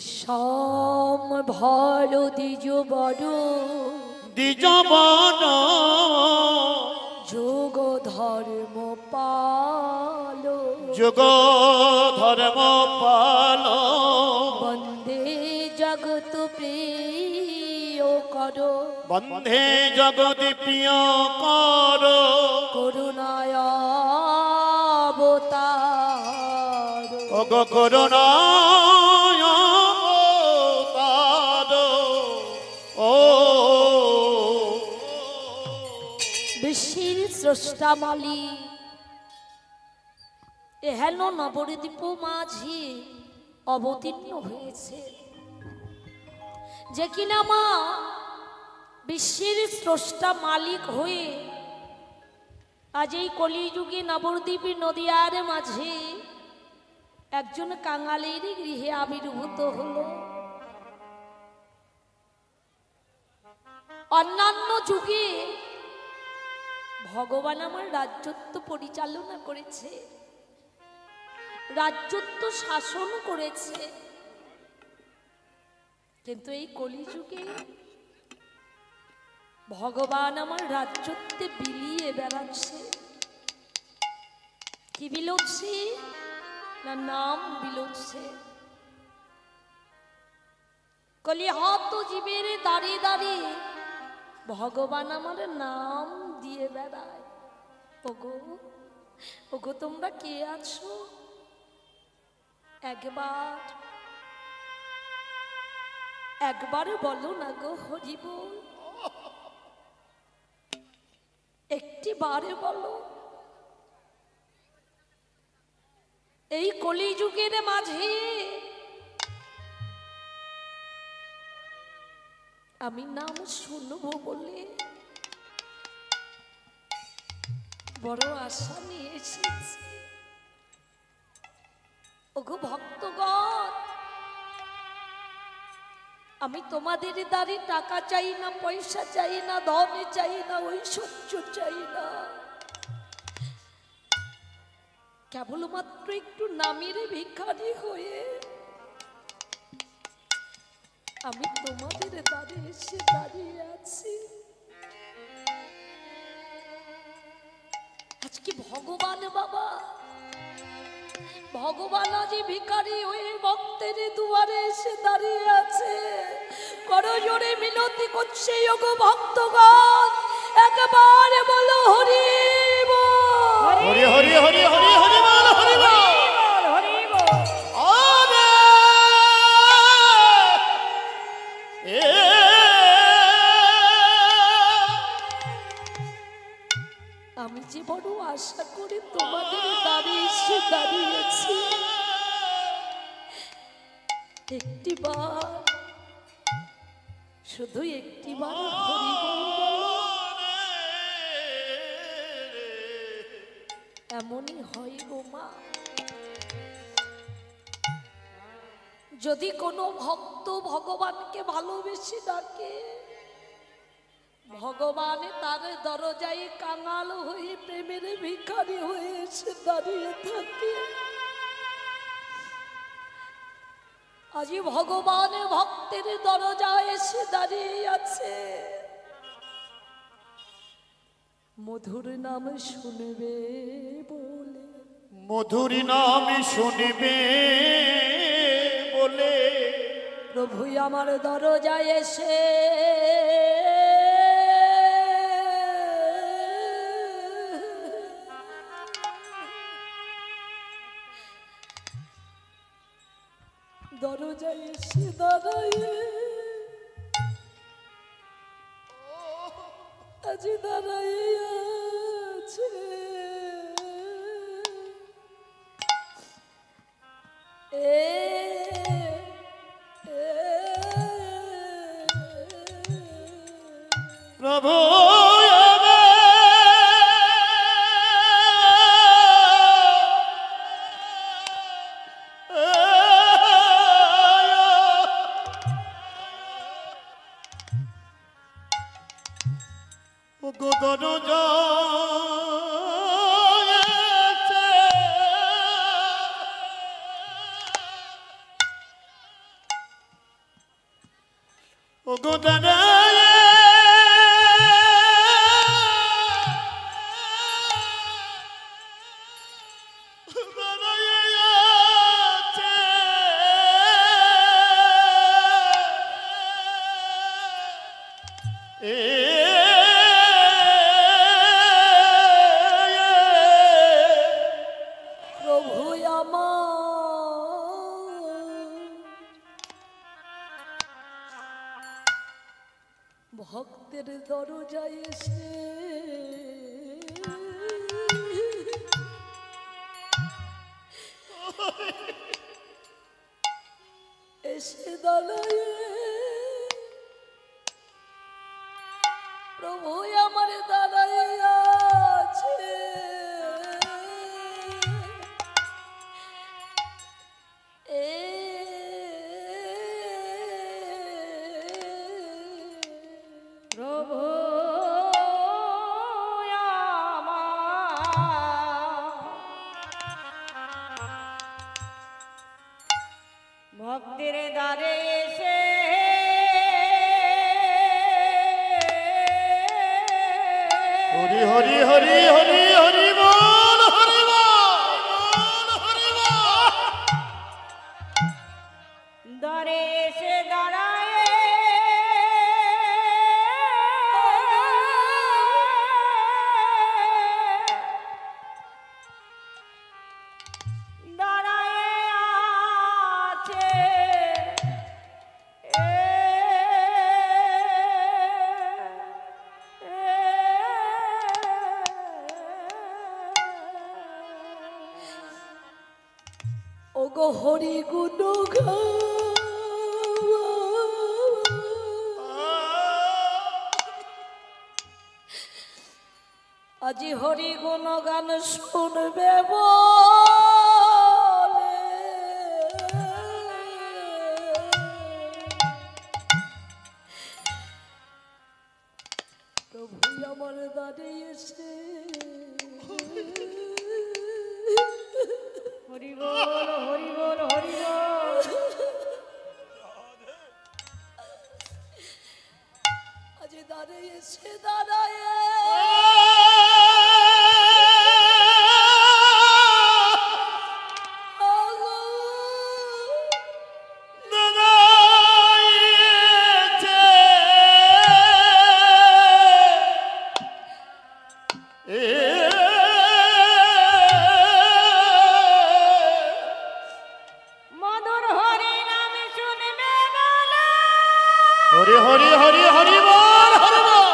শ্যাম ভর দ্বিজ বড় দ্বিজ বড় যোগ ধর্ম পাল যোগ ধর্ম পাল বন্দে জগত প্রিয় কর বন্ধে জগৎ প্রিয় কর করুণায় অবতার অগ করুণায় অবতার ও বিশ্বের স্রষ্টা মালিক এহেন নবদ্বীপ মাঝি অবতীর্ণ হয়েছে যে কিনা মা বিশ্বের স্রষ্টা মালিক হয়ে আজ এই কলিযুগে নবদ্বীপ নদিয়ার মাঝে একজন কাঙালের গৃহে আবির্ভূত হলো। অন্যান্য যুগে ভগবান আমার রাজ্যত্ব পরিচালনা করেছে, রাজ্যত্ব শাসন করেছে, কিন্তু এই কলিযুগে ভগবান আমার রাজ্যত্বে বিলিয়ে বেড়াচ্ছে। কি বিলোচ্ছে না নাম বিলোচ্ছে। কলিহত জীবের দাঁড়িয়ে দাঁড়িয়ে ভগবান আমার নাম দিয়ে বেড়ায়। ওগো ওগো তোমরা কে আছো? একবার বলো না গো হরি বল, একটি বারে বলো। এই কলিযুগের মাঝে আমি নাম শুনবো বলে বড় আশা নিয়ে এসেছি। ওগো ভক্তগণ, আমি তোমাদের দ্বারে টাকা চাই না, পয়সা চাই না, ধন চাই না, ঐশ্বর্য চাই না, কেবলমাত্র একটু নামের ভিখারি হয়ে আমি তোমাদের দ্বারে এসে দাঁড়িয়ে আছি। আজকে ভগবান বাবা, ভগবান আজ ভিখারি হয়ে ভক্তের দুয়ারে এসে দাঁড়িয়ে আছে। করজোড়ে মিনতি করছে ওগো ভক্তগণ, একবার বলো হরি বল, হরি হরি হরি হরি হরি বল, হরি বল, হরি বল। আমি যে বড় আশা করে তোমাদের দাঁড়িয়ে এসে দাঁড়িয়েছি, একটিবার শুধু একটিবার হরি বল বলো। এমনই হয় গো মা, যদি কোনো ভক্ত ভগবানকে ভালোবেসে ডাকে, ভগবান তার দরজায় কাঙাল হয়ে প্রেমের ভিখারি হয়ে এসে দাঁড়িয়ে থাকে। আজ ভগবান ভক্তের দরজায় এসে দাঁড়িয়ে আছে। মধুর নাম শুনবে বলে, মধুর নাম শুনবে বলে প্রভু আমার দরজায় এসে দরজায় এসে দাঁড়ায়, আজ দাঁড়ায় আছে। প্রভু ও গো দাদা প্রভু আমার ভক্তের দরজায় এসে এসে দাঁড়ায় প্রভু আমার দাঁড়ায় আছে প্রভু ভক্তির দ্বারে এসে হরি হরি হরি হরি হরি বল হরি বল হরি বল দ্বারে এসে দাঁড়ায় ওগো হরি গুণ আজি হরি গুণ গান শুনবে বলে প্রভু আমার দাঁড়িয়ে এসে হরি বল হরি বল হরি বল আজ দাঁড়িয়ে এসে দাঁড়ায় মধুর হরি নাম শুনবে বলে হরি হরি হরি হরি বল হরি বল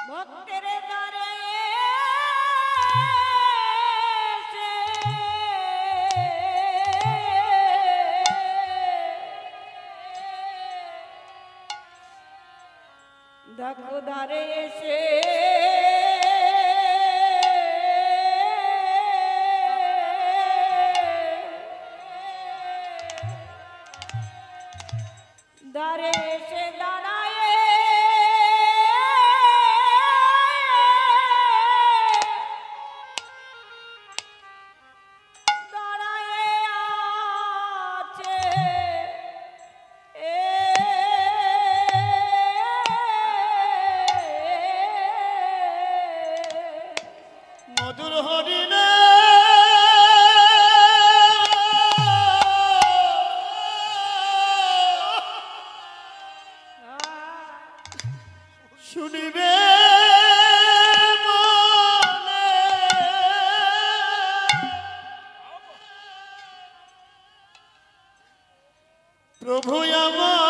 ভক্তের দ্বারে দেখো দ্বারে এসে দ্বারে এসে দাঁড়ায় মধুর হরি না শুনিবে মনে প্রভু আমার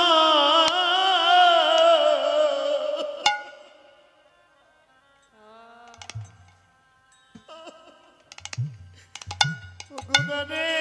গুণানে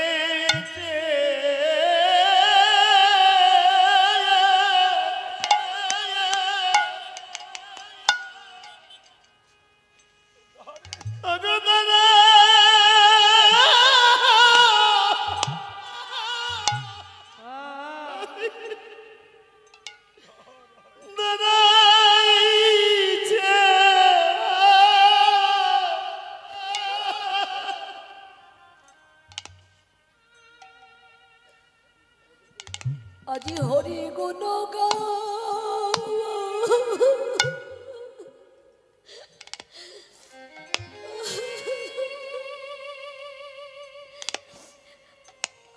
আজি হরি গুণ গাও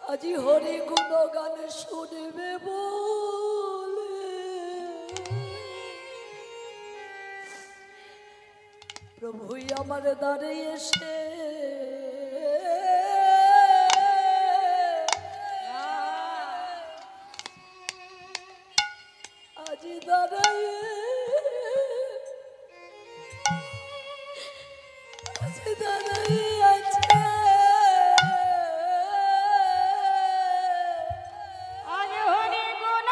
আজি হরি গুণ গান শুনবে বলে প্রভুই আমার দ্বারে এসে আজি দাঁড়ায় আজি দাঁড়ায় আছে আজ হরি গুণ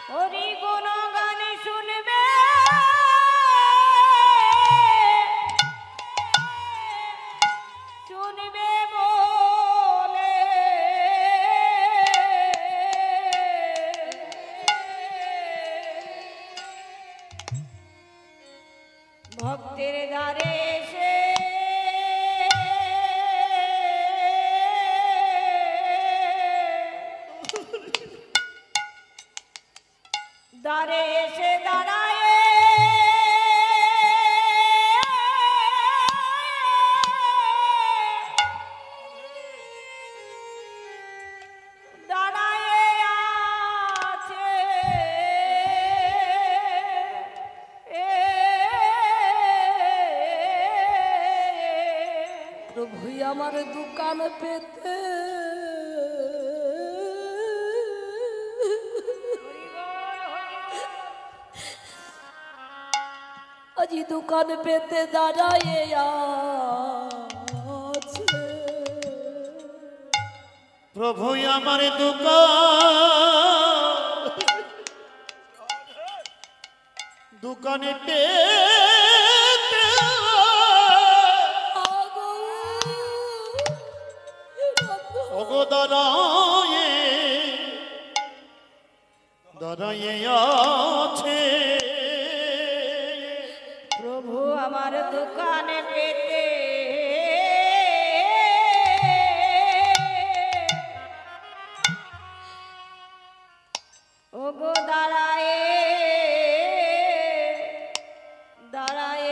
হরি গুণ গান শুনবে শুনবে বলে ভক্তের দ্বারে এসে দ্বারে এসে দাঁড়ায় দাঁড়ায় আছে প্রভুই আমার দোকান পেতে আজি দোকান পেতে দাঁড়ায় আছে প্রভু আমার দোকান দোকানে ওগো দাঁড়ায়ে দাঁড়ায়ে আছে প্রভু আমার দোকানে পেতে ওগো দাঁড়ায় দাঁড়ায়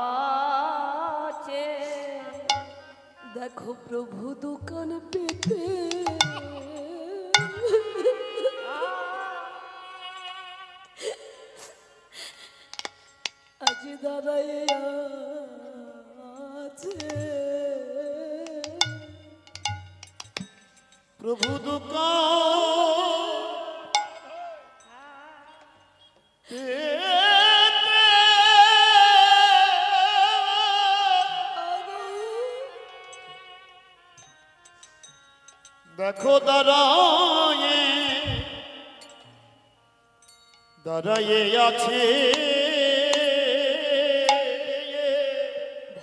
আছে দেখো প্রভু দোকান পেতে আজি দাঁড়ায় আছে প্রভু দোকান দেখো দাঁড়ায়ে দাঁড়ায়ে আছে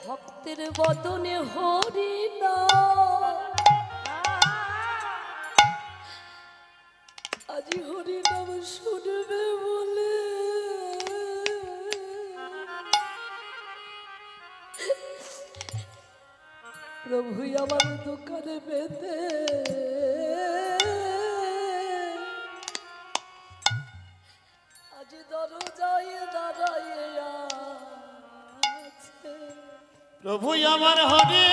ভক্তের বদনে হরি না আজি হরি নাম শুনবে বলে প্রভুই আমার দোকানে পেতে আজি দরজায় দাঁড়ায় আছে প্রভু আমার হরে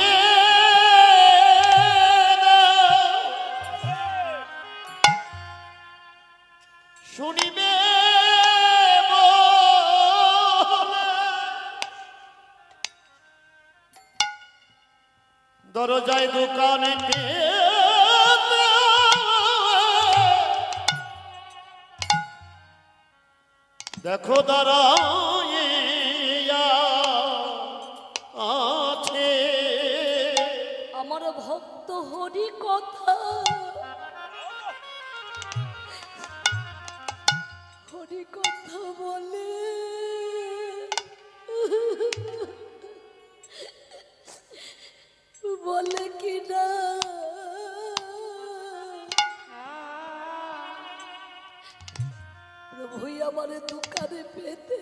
শুনিবে দরজায় দোকানে দেখো দাঁড়ায়ে আছে আমার ভক্ত হরি কথা হরি কথা বলে বলে কি না আমার দোকানে পেতে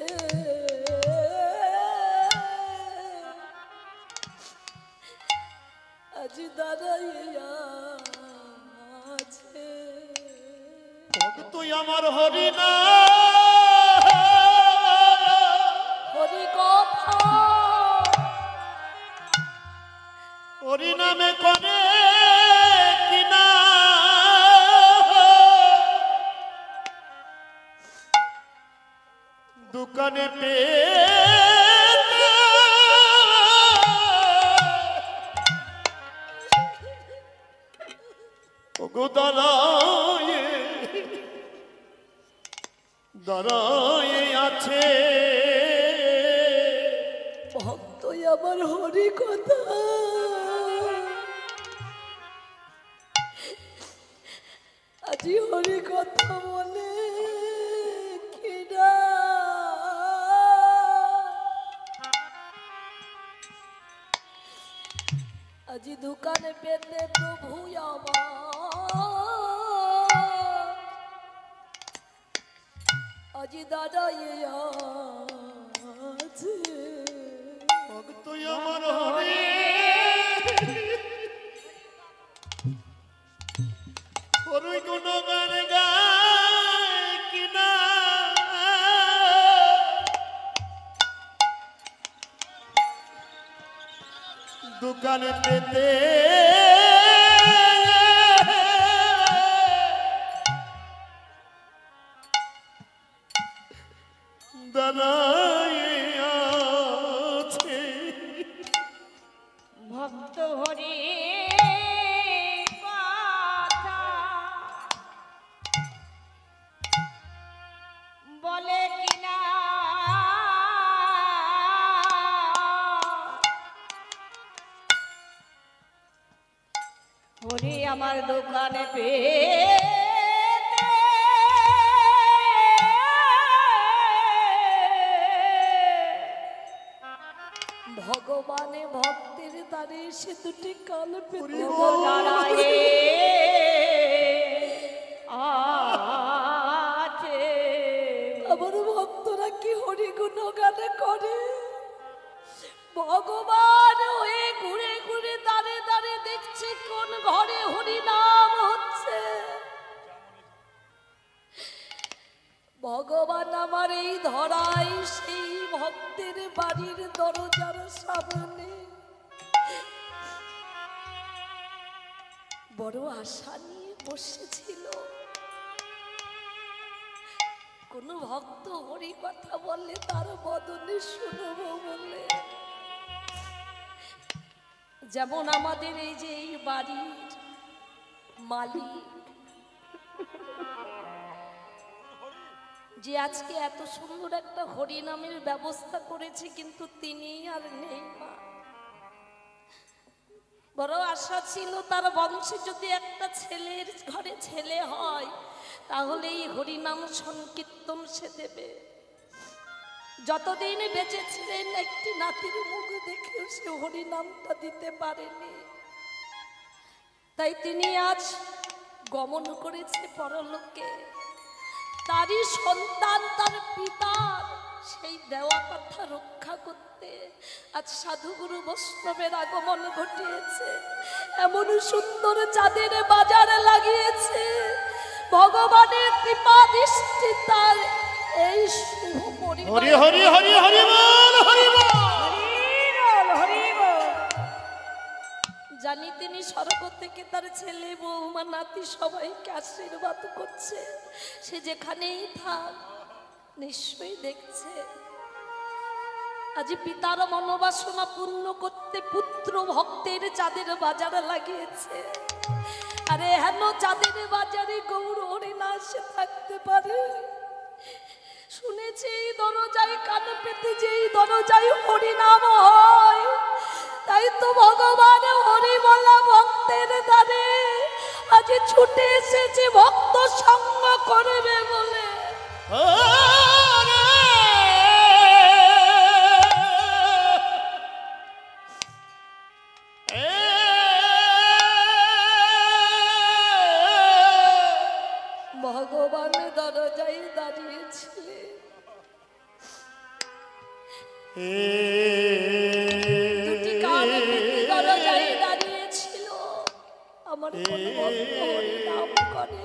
আজ দাঁড়াইয়া আছে। তুই আমার হরি না হরি কথা হরি নামে করে কিনা দোকানে দাঁড়ায় দাঁড়ায় আছে ভক্ত আমার হরি কথা আজি হরি কথা বলে কিনা আজি দোকানে পেতে প্রভু আমার আজি দাঁড়াইয়ে আছে। তুই আমার হরি হরি গুণগান গায় কিনা দোকানে পেতে দাঁড়ায় আছে ভক্ত হরি কথা বলে কিনা হরি আমার দোকানে ভগবানে ভক্তের দ্বারে সে দুটি কাল পেতে দাঁড়ায়ে আছে। আমার ভক্তরা কি হরি গুণগান করে ভগবান হয়ে ঘুরে ঘুরে দাঁড়ে দাঁড়ে দেখছে কোন ঘরে হরি নাম হচ্ছে। ভগবান আমার এই ধরাই সেই ভক্তের বাড়ির দরজার সামনে বড় আশা নিয়ে বসেছিল কোন ভক্ত হরি কথা বললে তার বদনে শুনবো বলে। যেমন আমাদের এই যে এই বাড়ির মালিক যে আজকে এত সুন্দর একটা হরি নামের ব্যবস্থা করেছে কিন্তু তিনি আর নেই মা। বড় আশা ছিল তার বংশে যদি একটা ছেলের ঘরে ছেলে হয় তাহলে এই হরিনাম সংকীর্তন সে দেবে। যতদিন বেঁচে ছিলেন একটি নাতির মুখ দেখেও সে হরিনামটা দিতে পারেনি। তাই তিনি আজ গমন করেছে পরলোকে। তারই সন্তান তার পিতার সেই দেওয়া কথা রক্ষা করতে আজ সাধুগুরু বৈষ্ণবের আগমন ঘটিয়েছে। এমন সুন্দর চাঁদের বাজারে লাগিয়েছে ভগবানের কৃপা দৃষ্টি তার এই শুভ পরিবার। হরি হরি হরি হরি বল হরি বল জানি তিনি স্বর্গ থেকে তার ছেলে বৌমা নাতি সবাইকে আশীর্বাদ করছে। সে যেখানেই থাক নিশ্চয়ই দেখছে। আজ পিতার মনোবাসনা পূর্ণ করতে পুত্র ভক্তের চাঁদের বাজারে লাগিয়েছে। আরে হেন চাঁদের বাজারে গৌর হরি না সে থাকতে পারে? শুনেছি এই দরজায় কান পেতে যে এই দরজায় হরি নাম হয়। তাই তো ভগবান হরি বলা ভক্তের দ্বারে আজ ছুটে এসেছে ভক্ত সঙ্গ করবে বলে। ভগবান দরজায় দাঁড়িয়েছিলেন দুটি কান পেতে দরজায় দাঁড়িয়েছিল আমার কোনো ভক্ত হরি নাম করে।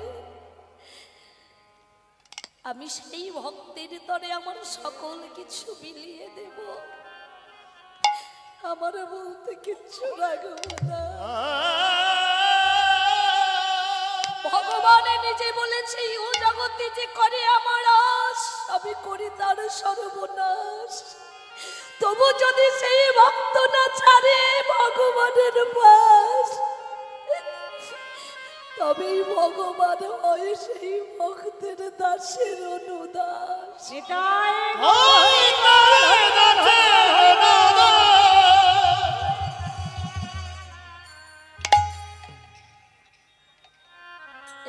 আমি সেই ভক্তের তরে আমার সকল কিছু বিলিয়ে দেব, আমার বলতে কিচ্ছু রাখবো না। ভগবানে নিজে বলেছে ও জগতে যে করে আমার আশ আমি করি তার সর্বনাশ। তবু যদি সেই ভক্ত না ছাড়ে ভগবানের পাশ, তবেই ভগবান হয় সেই ভক্তের দাসের অনুদাস। সেটাই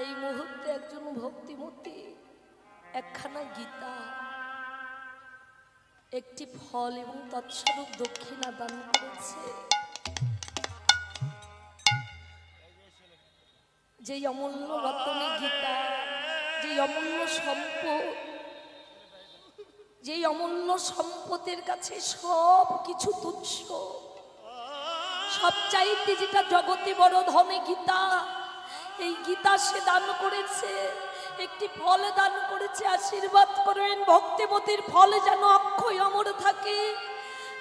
এই মুহূর্তে একজন ভক্তিমতী একখানা গীতা, একটি ফল এবং তৎস্বরূপ দক্ষিণা দান করেছে। যেই অমূল্য রত্নে গীতা, যেই অমূল্য সম্পদ, যেই অমূল্য সম্পদের কাছে সব কিছু তুচ্ছ, সবচাইতে যেটা জগতে বড় ধনে গীতা, এই গীতা সে দান করেছে, একটি ফল দান করেছে। আশীর্বাদ করবেন ভক্তিমতীর ফল যেন অক্ষয় অমর থাকে,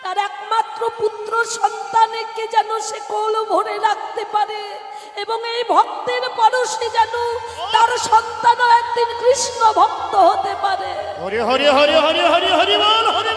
তার একমাত্র পুত্র সন্তানকে যেন সে কোল ভরে রাখতে পারে, এবং এই ভক্তের পরশে যেন তার সন্তানও একদিন কৃষ্ণ ভক্ত হতে পারে। হরি হরি হরি হরি হরি হরি বল হরি